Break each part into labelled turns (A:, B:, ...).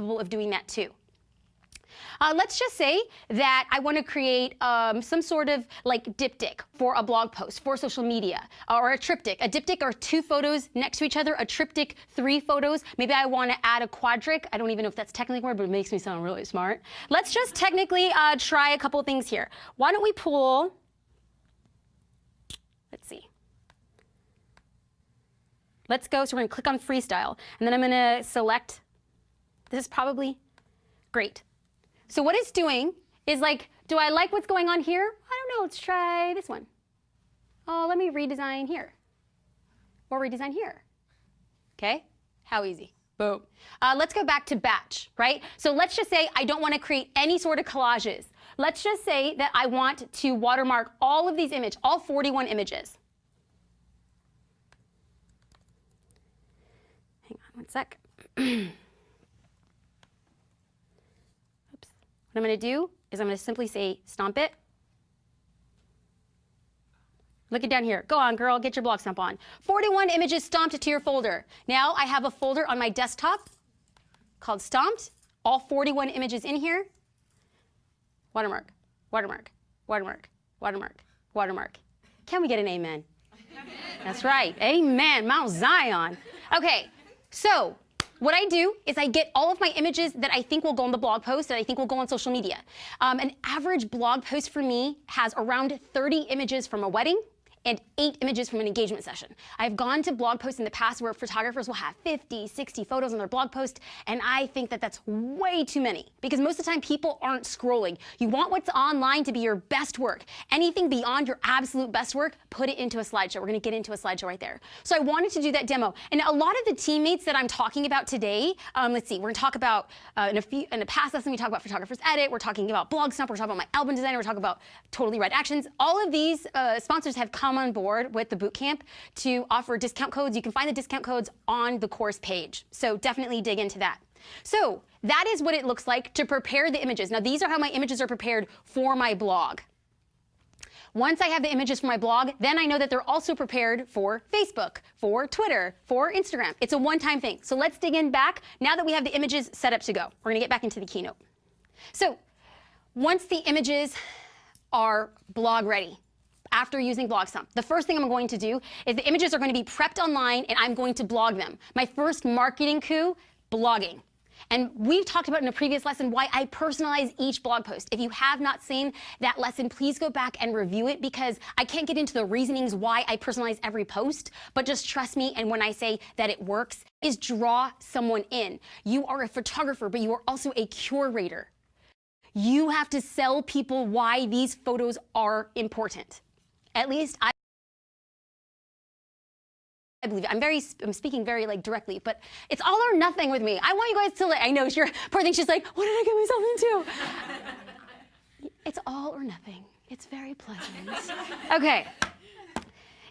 A: capable of doing that too. Let's just say that I want to create some sort of like diptych for a blog post, for social media, or a triptych. A diptych are 2 photos next to each other, a triptych 3 photos. Maybe I want to add a quadric. I don't even know if that's technically a word, but it makes me sound really smart. Let's just technically try a couple things here. Why don't we pull, let's see. Let's go, so we're going to click on freestyle, and then I'm going to select, this is probably great. So what it's doing is like, do I like what's going on here? I don't know, let's try this one. Oh, let me redesign here. Or redesign here. Okay, how easy, boom. Let's go back to batch, right? So let's just say I don't want to create any sort of collages. Let's just say that I want to watermark all of these images, all 41 images. Hang on one sec. What I'm going to do is I'm going to simply say stomp it. Look it down here. Go on, girl, get your blog stomp on. 41 images stomped to your folder. Now I have a folder on my desktop called stomped. All 41 images in here. Watermark, watermark, watermark, watermark, watermark. Can we get an amen? That's right. Amen. Mount Zion. Okay, so what I do is I get all of my images that I think will go on the blog post, that I think will go on social media. An average blog post for me has around 30 images from a wedding and 8 images from an engagement session. I've gone to blog posts in the past where photographers will have 50, 60 photos on their blog post, and I think that that's way too many because most of the time people aren't scrolling. You want what's online to be your best work. Anything beyond your absolute best work, put it into a slideshow. We're gonna get into a slideshow right there. So I wanted to do that demo. And a lot of the teammates that I'm talking about today, let's see, we're gonna talk about, in a past lesson, we talk about Photographer's Edit, we're talking about Blog Stomp, we're talking about My Album Designer, we're talking about Totally Right Actions. All of these sponsors have come on board with the bootcamp to offer discount codes. You can find the discount codes on the course page. So definitely dig into that. So that is what it looks like to prepare the images. Now these are how my images are prepared for my blog. Once I have the images for my blog, then I know that they're also prepared for Facebook, for Twitter, for Instagram. It's a one-time thing. So let's dig in back now that we have the images set up to go. We're gonna get back into the keynote. So once the images are blog ready, after using Blog Stomp, the first thing I'm going to do is the images are going to be prepped online and I'm going to blog them. My first marketing coup, blogging. And we've talked about in a previous lesson why I personalize each blog post. If you have not seen that lesson, please go back and review it because I can't get into the reasonings why I personalize every post, but just trust me, and when I say that it works, is draw someone in. You are a photographer, but you are also a curator. You have to sell people why these photos are important. At least I believe it. I'm speaking very like directly, but it's all or nothing with me. I want you guys to like, I know your poor thing, she's like, what did I get myself into? It's all or nothing. It's very pleasant. Okay.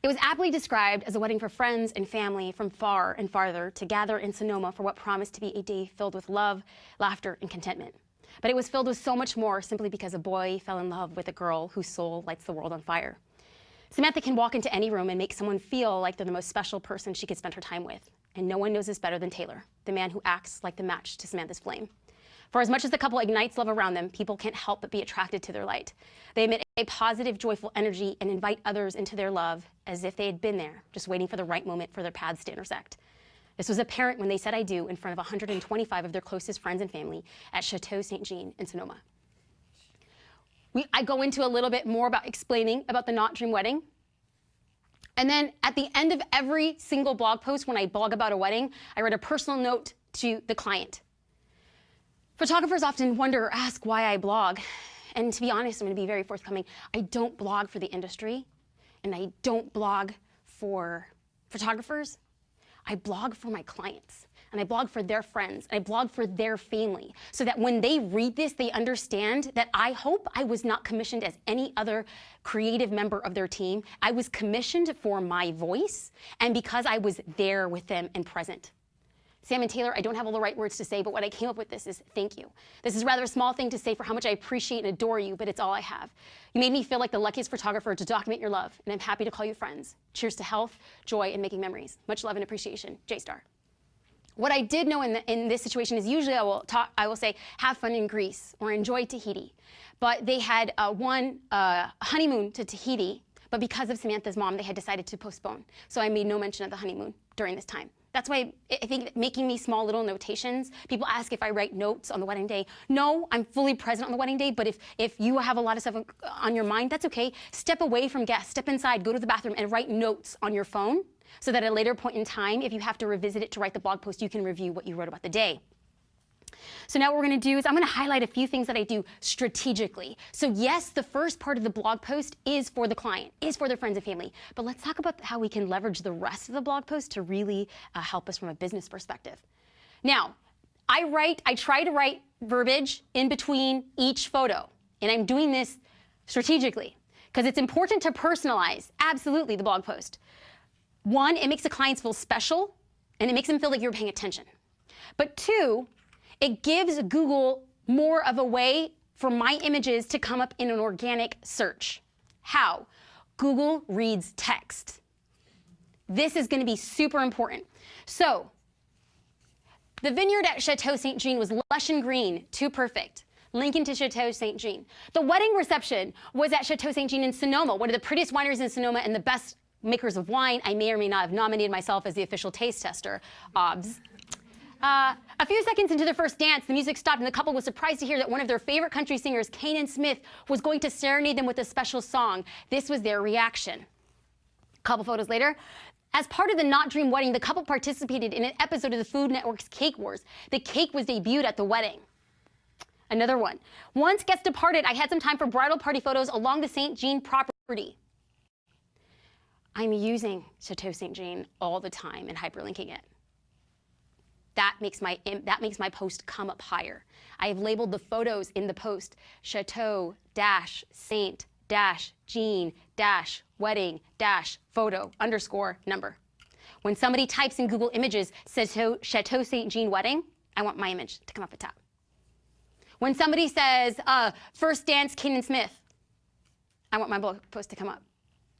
A: It was aptly described as a wedding for friends and family from far and farther to gather in Sonoma for what promised to be a day filled with love, laughter, and contentment. But it was filled with so much more simply because a boy fell in love with a girl whose soul lights the world on fire. Samantha can walk into any room and make someone feel like they're the most special person she could spend her time with. And no one knows this better than Taylor, the man who acts like the match to Samantha's flame. For as much as the couple ignites love around them, people can't help but be attracted to their light. They emit a positive, joyful energy and invite others into their love as if they had been there, just waiting for the right moment for their paths to intersect. This was apparent when they said I do in front of 125 of their closest friends and family at Chateau St. Jean in Sonoma. I go into a little bit more about explaining about the Not Dream Wedding. And then at the end of every single blog post, when I blog about a wedding, I write a personal note to the client. Photographers often wonder or ask why I blog. And to be honest, I'm going to be very forthcoming. I don't blog for the industry, and I don't blog for photographers. I blog for my clients. And I blog for their friends, and I blog for their family, so that when they read this, they understand that I hope I was not commissioned as any other creative member of their team. I was commissioned for my voice, and because I was there with them and present. Sam and Taylor, I don't have all the right words to say, but what I came up with this is thank you. This is rather a small thing to say for how much I appreciate and adore you, but it's all I have. You made me feel like the luckiest photographer to document your love, and I'm happy to call you friends. Cheers to health, joy, and making memories. Much love and appreciation, J Star. What I did know in this situation is usually I will say, have fun in Greece or enjoy Tahiti. But they had one honeymoon to Tahiti, but because of Samantha's mom, they had decided to postpone. So I made no mention of the honeymoon during this time. That's why I think that making these small little notations, people ask if I write notes on the wedding day. No, I'm fully present on the wedding day, but if you have a lot of stuff on your mind, that's okay. Step away from guests, step inside, go to the bathroom, and write notes on your phone so that at a later point in time, if you have to revisit it to write the blog post, you can review what you wrote about the day. So now what we're going to do is I'm going to highlight a few things that I do strategically. So yes, the first part of the blog post is for the client, is for their friends and family. But let's talk about how we can leverage the rest of the blog post to really help us from a business perspective. Now, I try to write verbiage in between each photo. And I'm doing this strategically because it's important to personalize, absolutely, the blog post. One, it makes the clients feel special, and it makes them feel like you're paying attention. But two, it gives Google more of a way for my images to come up in an organic search. How? Google reads text. This is going to be super important. So, the vineyard at Chateau St. Jean was lush and green, too perfect. Lincoln to Chateau St. Jean. The wedding reception was at Chateau St. Jean in Sonoma, one of the prettiest wineries in Sonoma and the best makers of wine. I may or may not have nominated myself as the official taste tester. Obs. A few seconds into their first dance, the music stopped and the couple was surprised to hear that one of their favorite country singers, Kanan Smith, was going to serenade them with a special song. This was their reaction. A couple photos later, as part of the Not Dream wedding, the couple participated in an episode of the Food Network's Cake Wars. The cake was debuted at the wedding. Another one. Once guests departed, I had some time for bridal party photos along the St. Jean property. I'm using Chateau St. Jean all the time and hyperlinking it. That makes my post come up higher. I have labeled the photos in the post Chateau Saint Jean wedding photo _ When somebody types in Google Images Chateau St. Jean wedding, I want my image to come up at top. When somebody says first dance Kanan Smith, I want my blog post to come up.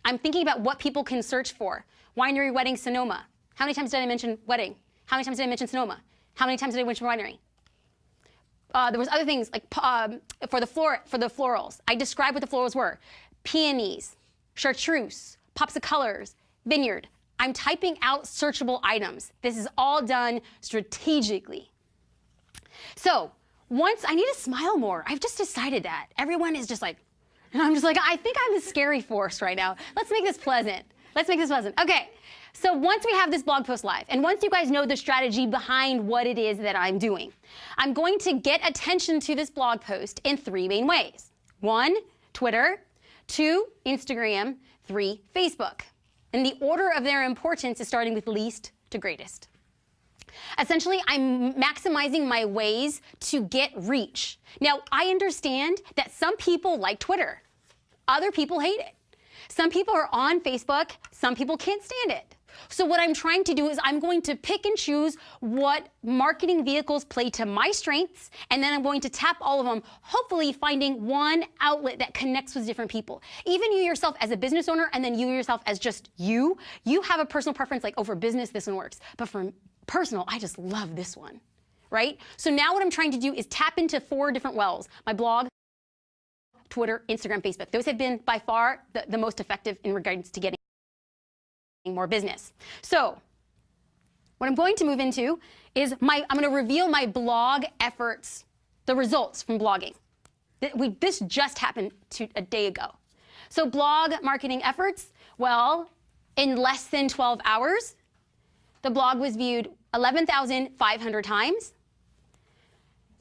A: I'm thinking about what people can search for. Winery wedding Sonoma. How many times did I mention wedding? How many times did I mention Sonoma? How many times did I mention winery? There was other things like for the florals. I described what the florals were: peonies, chartreuse, pops of colors, vineyard. I'm typing out searchable items. This is all done strategically. So once I need to smile more. I've just decided that everyone is just like, and I'm just like, I think I'm the scary force right now. Let's make this pleasant. Let's make this pleasant. Okay. So once we have this blog post live, and once you guys know the strategy behind what it is that I'm doing, I'm going to get attention to this blog post in 3 main ways. 1, Twitter. 2, Instagram. 3, Facebook. And the order of their importance is starting with least to greatest. Essentially, I'm maximizing my ways to get reach. Now, I understand that some people like Twitter. Other people hate it. Some people are on Facebook. Some people can't stand it. So what I'm trying to do is I'm going to pick and choose what marketing vehicles play to my strengths, and then I'm going to tap all of them, hopefully finding one outlet that connects with different people. Even you yourself as a business owner, and then you yourself as just you have a personal preference, like, over business, this one works. But for personal, I just love this one, right? So now what I'm trying to do is tap into 4 different wells: my blog, Twitter, Instagram, Facebook. Those have been by far the most effective in regards to getting more business. So what I'm going to move into is I'm going to reveal my blog efforts, the results from blogging. This just happened a day ago. So blog marketing efforts, well, in less than 12 hours, the blog was viewed 11,500 times.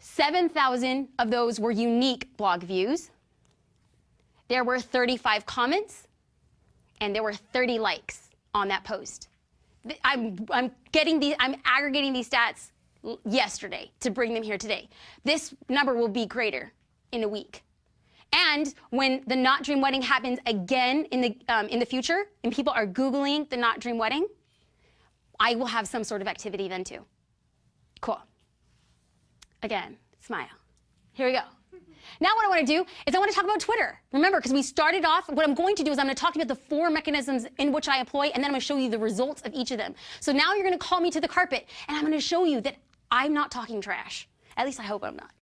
A: 7,000 of those were unique blog views. There were 35 comments, and there were 30 likes on that post. I'm aggregating these stats yesterday to bring them here today. This number will be greater in a week. And when the Not Dream Wedding happens again in the future, and people are Googling the Not Dream Wedding, I will have some sort of activity then too. Cool. Again, smile. Here we go. Now what I want to do is I want to talk about Twitter. Remember, because we started off, what I'm going to do is I'm going to talk about the 4 mechanisms in which I employ, and then I'm going to show you the results of each of them. So now you're going to call me to the carpet, and I'm going to show you that I'm not talking trash. At least I hope I'm not.